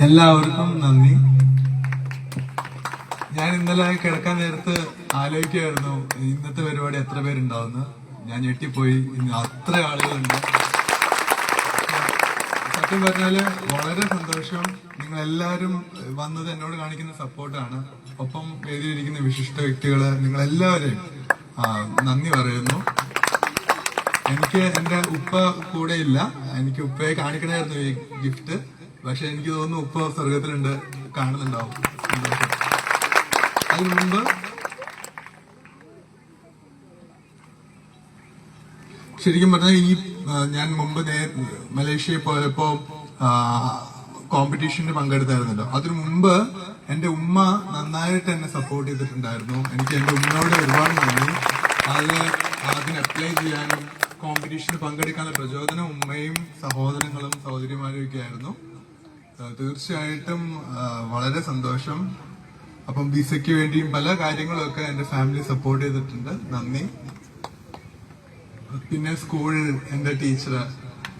എല്ലാവർക്കും നന്ദി. ഞാൻ ഇന്നലെ കിടക്കാൻ നേരത്ത് ആലോചിക്കുകയായിരുന്നു ഇന്നത്തെ പരിപാടി എത്ര പേരുണ്ടാവുന്നു. ഞാൻ ഞെട്ടിപ്പോയി, ഇന്ന് അത്ര ആളുകളുണ്ട്. സത്യം പറഞ്ഞാല് വളരെ സന്തോഷം. നിങ്ങൾ എല്ലാവരും വന്നത് എന്നോട് കാണിക്കുന്ന സപ്പോർട്ടാണ്. ഒപ്പം വേദിയിലിരിക്കുന്ന വിശിഷ്ട വ്യക്തികള്, നിങ്ങളെല്ലാവരെയും നന്ദി പറയുന്നു. എനിക്ക് എന്റെ ഉപ്പ കൂടെ ഇല്ല, എനിക്ക് ഉപ്പയെ കാണിക്കണമായിരുന്നു ഈ ഗിഫ്റ്റ്. പക്ഷെ എനിക്ക് തോന്നുന്നു ഉപ്പ സ്വർഗത്തിലുണ്ട്, കാണുന്നുണ്ടാവും. അതിനു മുമ്പ് ശരിക്കും പറഞ്ഞാൽ ഞാൻ മുമ്പ് മലേഷ്യയിൽ പോയപ്പോ കോമ്പറ്റീഷന് പങ്കെടുത്തായിരുന്നല്ലോ. അതിനു മുമ്പ് എന്റെ ഉമ്മ നന്നായിട്ട് എന്നെ സപ്പോർട്ട് ചെയ്തിട്ടുണ്ടായിരുന്നു. എനിക്ക് എന്റെ ഉമ്മയോട് ഒരുപാട് നന്ദി. അതിന് അപ്ലൈ ചെയ്യാനും കോമ്പറ്റീഷന് പങ്കെടുക്കാനുള്ള പ്രചോദനം ഉമ്മയും സഹോദരങ്ങളും സഹോദരിമാരും ഒക്കെ ആയിരുന്നു. തീർച്ചയായിട്ടും വളരെ സന്തോഷം. അപ്പം വിസയ്ക്ക് വേണ്ടിയും പല കാര്യങ്ങളൊക്കെ എന്റെ ഫാമിലി സപ്പോർട്ട് ചെയ്തിട്ടുണ്ട്. നന്ദി. പിന്നെ സ്കൂൾ, എന്റെ ടീച്ചർ,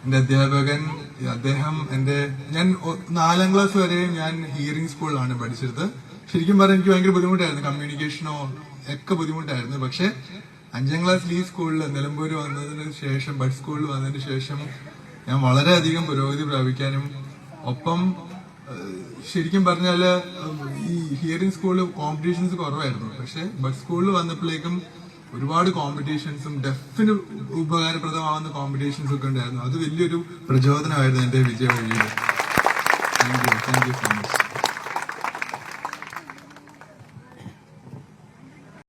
എന്റെ അധ്യാപകൻ, അദ്ദേഹം ഞാൻ 4ാം ക്ലാസ് വരെ ഞാൻ ഹിയറിംഗ് സ്കൂളിലാണ് പഠിച്ചത്. ശരിക്കും പറഞ്ഞാൽ എനിക്ക് ഭയങ്കര ബുദ്ധിമുട്ടായിരുന്നു, കമ്മ്യൂണിക്കേഷനോ ഒക്കെ ബുദ്ധിമുട്ടായിരുന്നു. പക്ഷെ 5ാം ക്ലാസ്സിൽ ഈ സ്കൂളിൽ നിലമ്പൂര് വന്നതിന് ശേഷം, ബഡ് സ്കൂളിൽ വന്നതിന് ശേഷം ഞാൻ വളരെയധികം പുരോഗതി പ്രാപിക്കാനും, ഒപ്പം ശരിക്കും പറഞ്ഞാല് ഈ ഹിയറിംഗ് സ്കൂളിൽ കോമ്പറ്റീഷൻസ് കുറവായിരുന്നു. പക്ഷെ ബഡ് സ്കൂളിൽ വന്നപ്പോഴേക്കും ഒരുപാട് കോമ്പറ്റീഷൻസും ഡെഫിന് ഉപകാരപ്രദമാവുന്ന കോമ്പറ്റീഷൻസ് ഒക്കെ ഉണ്ടായിരുന്നു. അത് വലിയൊരു പ്രചോദനമായിരുന്നു എന്റെ വിജയ വഴിയിൽ. Thank you so much.